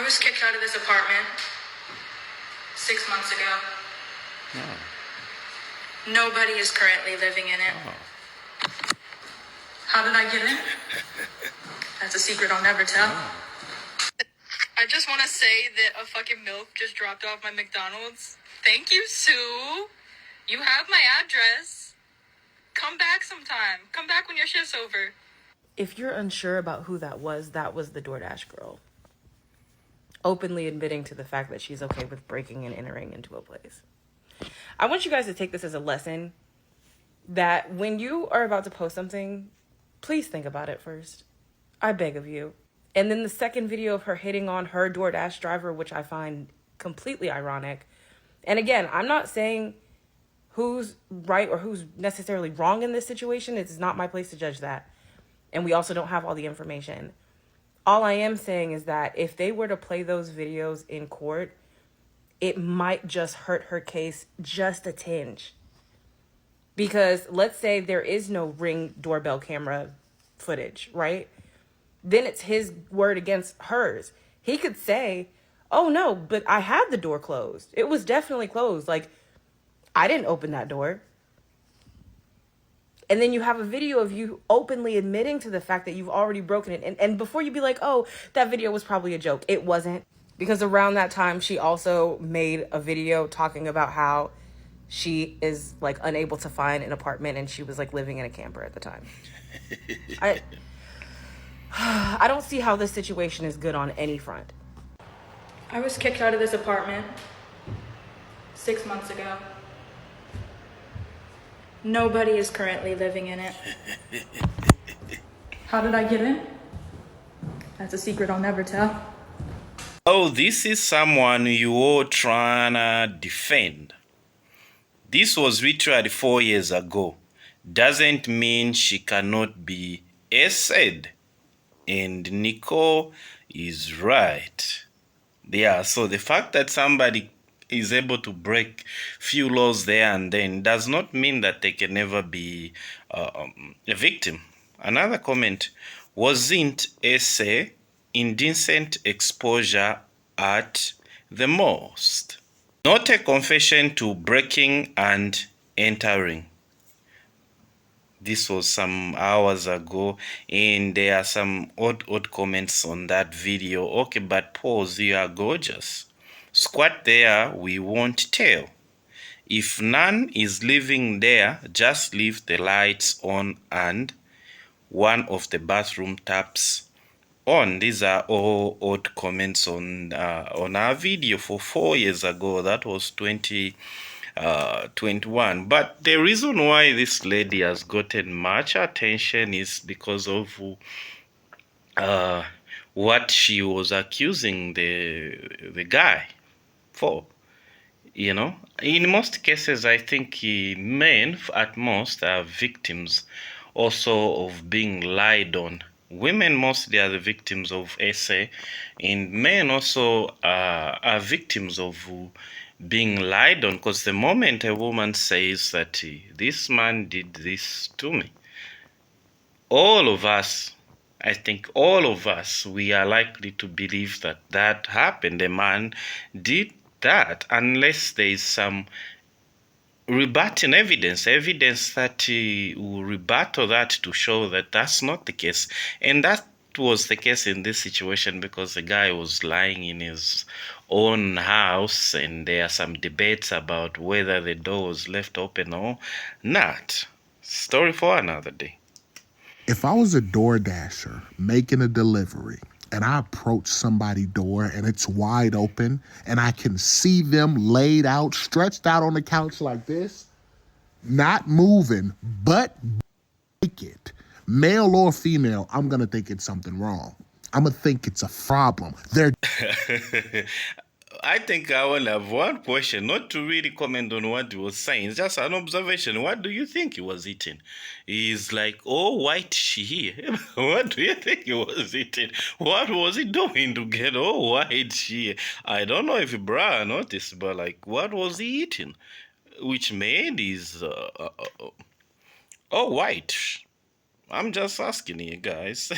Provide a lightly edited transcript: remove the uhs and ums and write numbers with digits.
was kicked out of this apartment 6 months ago. Oh. Nobody is currently living in it. Oh. How did I get in? That's a secret I'll never tell. Oh. I just want to say that a fucking MILF just dropped off my McDonald's. Thank you, Sue. You have my address. Come back sometime. Come back when your shift's over. If you're unsure about who that was the DoorDash girl. Openly admitting to the fact that she's okay with breaking and entering into a place. I want you guys to take this as a lesson that when you are about to post something, please think about it first. I beg of you. And then the second video of her hitting on her DoorDash driver, which I find completely ironic. And again, I'm not saying who's right or who's necessarily wrong in this situation. It's not my place to judge that. And we also don't have all the information. All I am saying is that if they were to play those videos in court, it might just hurt her case just a tinge. Because let's say there is no Ring doorbell camera footage, right? Then it's his word against hers. He could say, oh no, but I had the door closed. It was definitely closed. Like, I didn't open that door. And then you have a video of you openly admitting to the fact that you've already broken it. And before you be like, oh, that video was probably a joke. It wasn't. Because around that time, she also made a video talking about how she is like unable to find an apartment and she was like living in a camper at the time. I don't see how this situation is good on any front. I was kicked out of this apartment 6 months ago. Nobody is currently living in it. How did I get in? That's a secret I'll never tell. Oh, this is someone you're trying to defend. This was literally 4 years ago. Doesn't mean she cannot be essayed. And Nicole is right. Yeah, so the fact that somebody is able to break few laws there and then does not mean that they can never be a victim. Another comment, wasn't essay indecent exposure at the most? Not a confession to breaking and entering. This was some hours ago, and there are some odd comments on that video. Okay, but pause, you are gorgeous. Squat there, we won't tell. If none is living there, just leave the lights on and one of the bathroom taps on. These are all odd comments on our video for 4 years ago. That was 2021. But the reason why this lady has gotten much attention is because of what she was accusing the guy for. You know, in most cases, I think men at most are victims also of being lied on. Women mostly are the victims of essay, and men also are victims of being lied on, because the moment a woman says that this man did this to me, all of us, I think all of us, we are likely to believe that that happened. A man did that, unless there is some rebutting evidence that will rebuttal that to show that that's not the case. And that was the case in this situation, because the guy was lying in his own house, and there are some debates about whether the door was left open or not. Story for another day. If I was a DoorDasher making a delivery and I approach somebody's door and it's wide open and I can see them laid out, stretched out on the couch like this, not moving, but naked, male or female, I'm going to think it's something wrong. I'm going to think it's a problem. I think I will have one question, not to really comment on what he was saying, just an observation. What do you think he was eating? He's like, oh, white here. What do you think he was eating? What was he doing to get all white here? I don't know if Bra noticed, but like, what was he eating? Which made his, white. I'm just asking you guys.